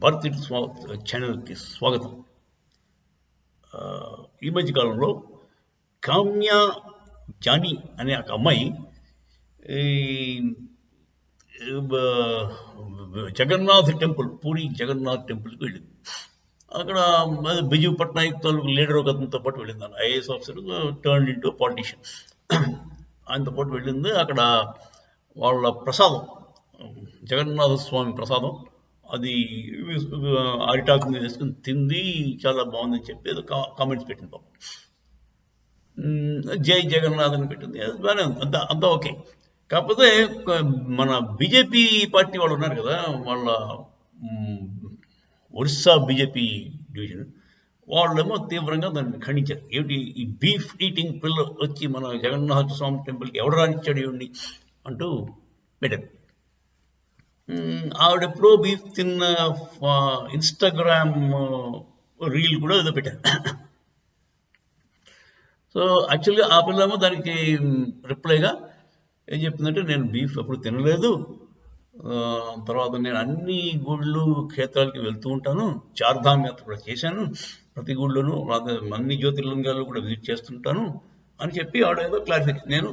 భారత్ ఛానల్కి స్వాగతం. ఈ మధ్య కాలంలో కామ్య జానీ అనే ఒక అమ్మాయి ఈ జగన్నాథ్ టెంపుల్, పూరి జగన్నాథ్ టెంపుల్కి వెళ్ళింది. అక్కడ బిజు పట్నాయక్ తాలూకు లీడర్ ఒక అతనితో పాటు వెళ్ళింది. IAS officer turn into politician. ఆయనతో పాటు వెళ్ళింది. అక్కడ వాళ్ళ ప్రసాదం, జగన్నాథ స్వామి ప్రసాదం, అది అరిటాకు మీద వేసుకుని తింది. చాలా బాగుందని చెప్పి ఏదో కామెంట్స్ పెట్టింది. పాపం జై జగన్నాథ్ అని పెట్టింది. బాగానే ఉంది, అంతా ఓకే. కాకపోతే మన బీజేపీ పార్టీ వాళ్ళు ఉన్నారు కదా, వాళ్ళ ఒరిస్సా బీజేపీ డివిజన్ వాళ్ళేమో తీవ్రంగా దాన్ని ఖండించారు. ఏమిటి ఈ బీఫ్ ఈటింగ్ పిల్ల వచ్చి మన జగన్నాథ స్వామి టెంపుల్కి ఎవడు రానిచ్చాడు ఇవ్వండి అంటూ పెట్టారు. ఆవిడెప్పుడో బీఫ్ తిన్న ఇన్స్టాగ్రామ్ రీల్ కూడా ఏదో పెట్టారు. సో యాక్చువల్గా ఆ పిల్లేమో దానికి రిప్లైగా ఏం చెప్తుందంటే, నేను బీఫ్ ఎప్పుడు తినలేదు, తర్వాత నేను అన్ని గుళ్ళు క్షేత్రాలకి వెళ్తూ ఉంటాను, చార్ధామ్ యాత్ర కూడా చేశాను, ప్రతి గుళ్ళను అన్ని జ్యోతిర్లింగాలు కూడా విజిట్ చేస్తుంటాను అని చెప్పి ఆవిడ ఏదో క్లారిఫికేషన్. నేను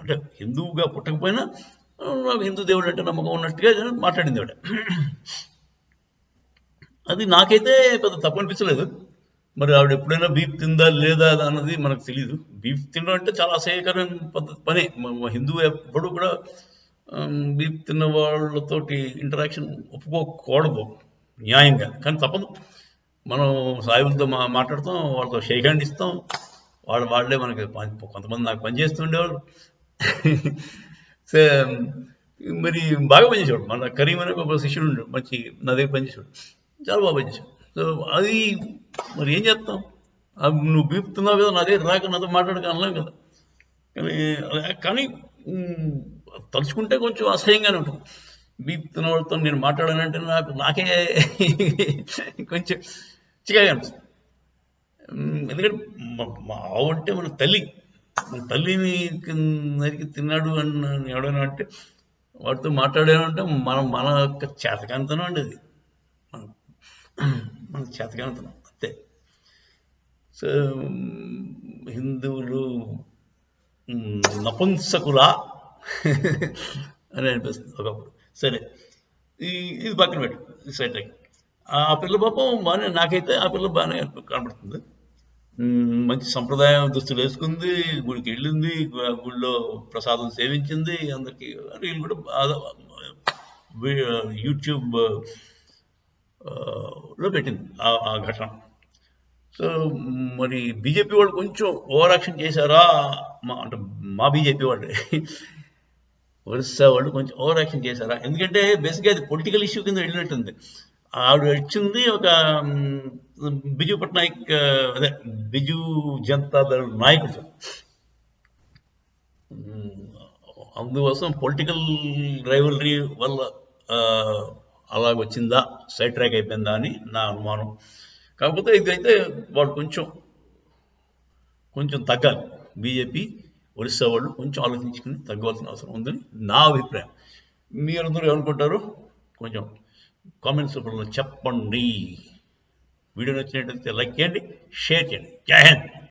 అంటే హిందువుగా పుట్టకపోయినా నాకు హిందూ దేవుడు అంటే నమ్మకం ఉన్నట్టుగా మాట్లాడింది ఆవిడ. అది నాకైతే పెద్ద తప్పు అనిపించలేదు. మరి ఆవిడ ఎప్పుడైనా బీఫ్ తిందా లేదా అన్నది మనకు తెలియదు. బీఫ్ తినడం అంటే చాలా అసహ్యకరమైన పనే. హిందూ ఎప్పుడు కూడా బీఫ్ తిన్న వాళ్ళతోటి ఇంటరాక్షన్ ఒప్పుకోకూడదు న్యాయంగా, కానీ తప్పదు. మనం సాయిబులతో మాట్లాడతాం, వాళ్ళతో షేక్ హ్యాండ్ ఇస్తాం, వాళ్ళే మనకి కొంతమంది నాకు పనిచేస్తుండేవాళ్ళు. సో మరి బాగా పనిచేసేవాడు. మన కరీం అనే ఒక శిష్యుడు ఉండే, మంచి నా దగ్గర పనిచేసాడు, చాలా బాగా పనిచేసాడు. సో అది మరి ఏం చేస్తాం, నువ్వు బీపుతున్నావు కదా, నా దగ్గర రాక నాతో మాట్లాడక అనలేం కదా. కానీ తలుచుకుంటే కొంచెం అసహ్యంగానే ఉంటుంది. బీపుతున్న వాళ్ళతో నేను మాట్లాడానంటే నాకే కొంచెం చికాగా అనిపిస్తుంది. ఎందుకంటే మా ఆవంటే మన తల్లిని నరికి తిన్నాడు అని ఎవడైనా అంటే, వాటితో మాట్లాడానంటే మన యొక్క చేతకాంతనం అండి అది, మన చేతకాంతనం అంతే. సో హిందువులు నపుంసకులా అని అనిపిస్తుంది ఒకప్పుడు. సరే, ఇది పక్కన పెట్టు, సైడ్. ఆ పిల్ల పాపం బాగానే, నాకైతే ఆ పిల్ల బాగానే కనబడుతుంది. మంచి సంప్రదాయ దుస్తులు వేసుకుంది, గుడికి వెళ్ళింది, గుడిలో ప్రసాదం సేవించింది, అందరికీ రీల్ కూడా యూట్యూబ్ లో పెట్టింది ఆ ఘటన. సో మరి బీజేపీ వాళ్ళు కొంచెం ఓవర్ యాక్షన్ చేశారా, అంటే మా బీజేపీ వాళ్ళు, ఒరిస్సా వాళ్ళు కొంచెం ఓవర్ యాక్షన్ చేశారా? ఎందుకంటే బేసిక్గా అది పొలిటికల్ ఇష్యూ కింద వెళ్ళినట్టుంది. ఆవిడ వచ్చింది ఒక బిజు పట్నాయక్, అదే బిజు జనతా దళ నాయకుడు. అందుకోసం పొలిటికల్ రైవలరీ వల్ల అలాగొచ్చిందా, సైడ్ ట్రాక్ అయిపోయిందా అని నా అనుమానం. కాకపోతే ఇదైతే వాళ్ళు కొంచెం తగ్గాలి. బీజేపీ ఒరిస్సా వాళ్ళు కొంచెం ఆలోచించుకుని తగ్గవలసిన అవసరం ఉందని నా అభిప్రాయం. మీరందరూ ఏమనుకుంటారు కొంచెం కామెంట్స్ రూపంలో చెప్పండి. వీడియో నచ్చినట్లయితే లైక్ చేయండి, షేర్ చేయండి. జై హింద్.